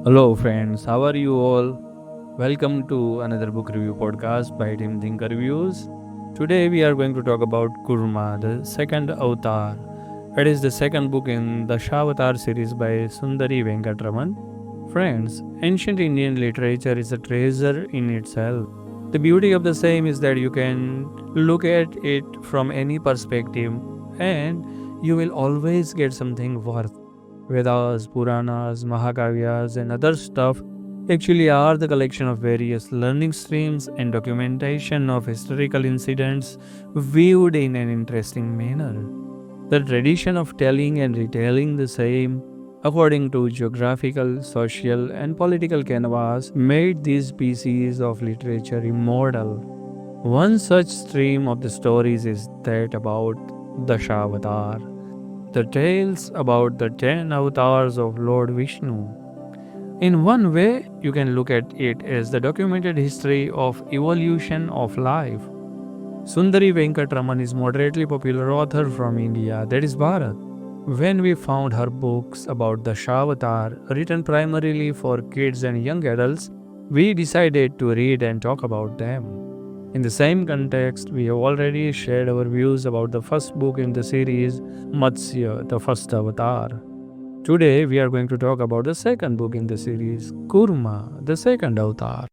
Hello, friends. How are you all? Welcome to another book review podcast by Team ThinkerViews. Today, we are going to talk about Kurma, the second avatar. It is the second book in the Dashavatar series by Sundari Venkatraman. Friends, ancient Indian literature is a treasure in itself. The beauty of the same is that you can look at it from any perspective and you will always get something worth. Vedas, Puranas, Mahakavyas, and other stuff actually are the collection of various learning streams and documentation of historical incidents viewed in an interesting manner. The tradition of telling and retelling the same according to geographical, social, and political canvas made these pieces of literature immortal. One such stream of the stories is that about Dashavatar, the tales about the 10 avatars of Lord Vishnu. In one way, you can look at it as the documented history of evolution of life. Sundari Venkatraman is moderately popular author from India, that is Bharat. When we found her books about the Dashavatar, written primarily for kids and young adults, we decided to read and talk about them. In the same context, we have already shared our views about the first book in the series, Matsya, the first avatar. Today, we are going to talk about the second book in the series, Kurma, the second avatar.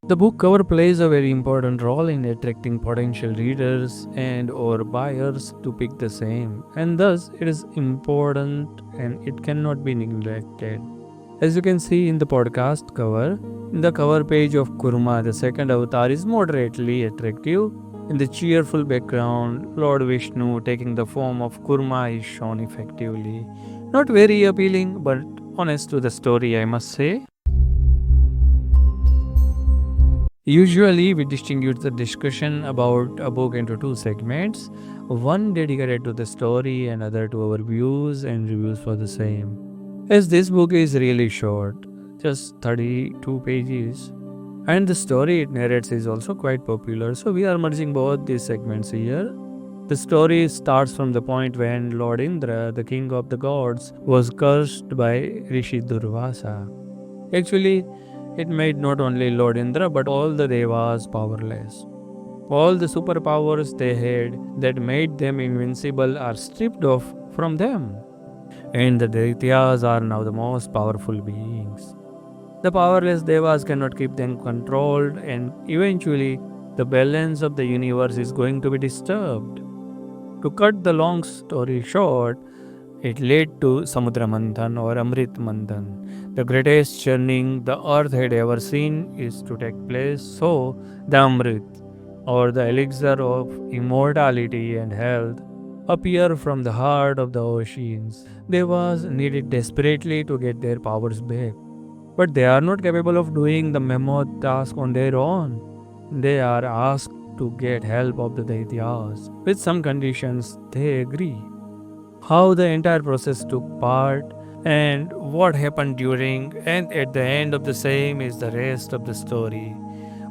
The book cover plays a very important role in attracting potential readers and or buyers to pick the same, and thus it is important and it cannot be neglected. As you can see in the podcast cover, the cover page of Kurma, the second avatar, is moderately attractive. In the cheerful background, Lord Vishnu taking the form of Kurma is shown effectively. Not very appealing, but honest to the story, I must say. Usually, we distinguish the discussion about a book into two segments, one dedicated to the story and other to our views and reviews for the same. As this book is really short, just 32 pages, and the story it narrates is also quite popular, so we are merging both these segments here. The story starts from the point when Lord Indra, the king of the gods, was cursed by Rishi Durvasa. Actually, it made not only Lord Indra but all the Devas powerless. All the superpowers they had that made them invincible are stripped off from them. And the Daityas are now the most powerful beings. The powerless Devas cannot keep them controlled, and eventually, the balance of the universe is going to be disturbed. To cut the long story short, it led to Samudra Manthan or Amrit Manthan. The greatest churning the earth had ever seen is to take place, so the Amrit, or the elixir of immortality and health, appear from the heart of the oceans. Devas needed desperately to get their powers back. But they are not capable of doing the mammoth task on their own. They are asked to get help of the Daityas. With some conditions, they agree. How the entire process took part and what happened during and at the end of the same is the rest of the story.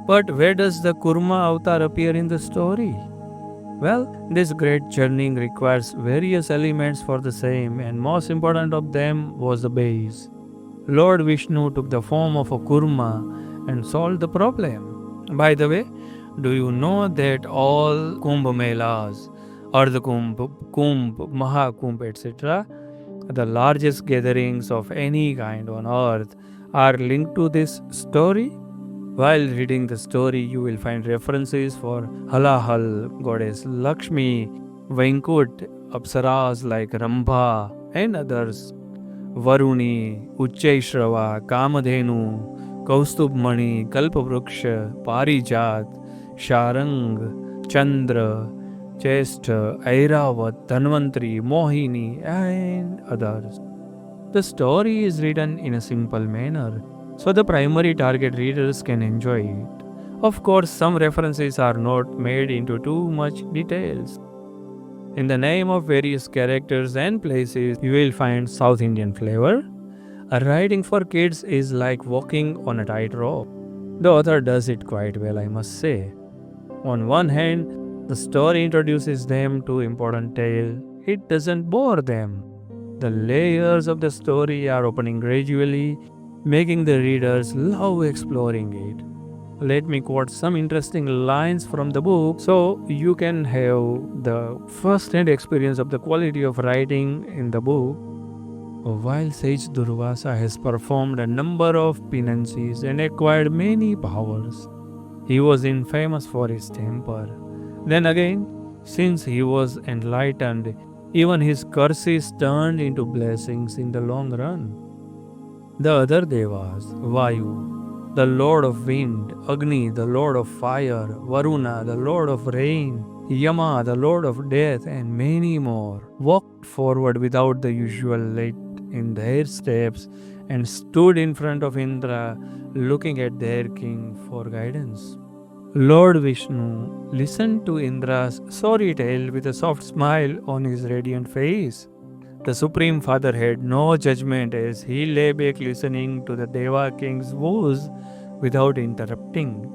But where does the Kurma avatar appear in the story? Well, this great journey requires various elements for the same, and most important of them was the base. Lord Vishnu took the form of a Kurma and solved the problem. By the way, do you know that all Kumbh Melas, Ardha Kumbh, Mahakumbh, etc., the largest gatherings of any kind on earth, are linked to this story? While reading the story, you will find references for Halahal, goddess Lakshmi, Venkut, Apsaras like Rambha, and others. Varuni, Uchchaishrava, Kamadhenu, Kaustubmani, Kalpavruksha, Parijat, Sharang, Chandra, Cheshta, Airavat, Dhanvantri, Mohini, and others. The story is written in a simple manner, so the primary target readers can enjoy it. Of course, some references are not made into too much details. In the name of various characters and places, you will find South Indian flavor. Writing for kids is like walking on a tightrope. The author does it quite well, I must say. On one hand, the story introduces them to important tale. It doesn't bore them. The layers of the story are opening gradually, making the readers love exploring it. Let me quote some interesting lines from the book so you can have the first hand experience of the quality of writing in the book. While sage Durvasa has performed a number of penances and acquired many powers, he was infamous for his temper. Then again, since he was enlightened, even his curses turned into blessings in the long run. The other devas, Vayu, the lord of wind, Agni, the lord of fire, Varuna, the lord of rain, Yama, the lord of death, and many more, walked forward without the usual let in their steps and stood in front of Indra, looking at their king for guidance. Lord Vishnu listened to Indra's sorry tale with a soft smile on his radiant face. The Supreme Father had no judgment as he lay back listening to the Deva king's woes without interrupting.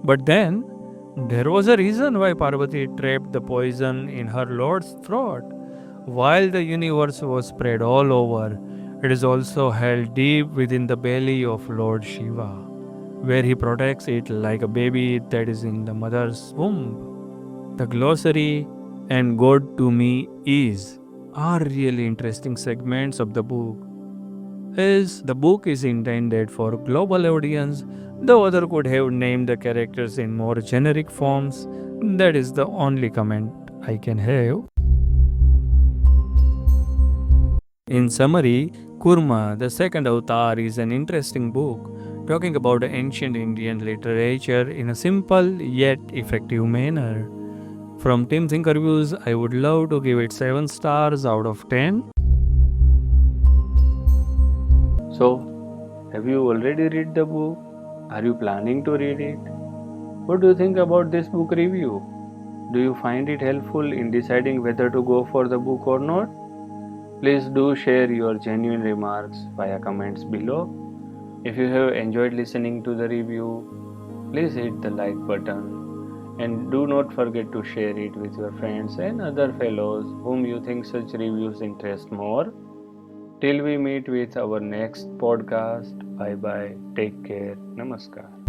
But then, there was a reason why Parvati trapped the poison in her lord's throat. While the universe was spread all over, it is also held deep within the belly of Lord Shiva, where he protects it like a baby that is in the mother's womb. The glossary and God to me is are really interesting segments of the book. As the book is intended for global audience, the author could have named the characters in more generic forms. That is the only comment I can have. In summary, Kurma, the second avatar, is an interesting book talking about ancient Indian literature in a simple yet effective manner. From Team ThinkerViews, I would love to give it 7 stars out of 10. So, have you already read the book? Are you planning to read it? What do you think about this book review? Do you find it helpful in deciding whether to go for the book or not? Please do share your genuine remarks via comments below. If you have enjoyed listening to the review, please hit the like button and do not forget to share it with your friends and other fellows whom you think such reviews interest more. Till we meet with our next podcast, bye bye, take care, namaskar.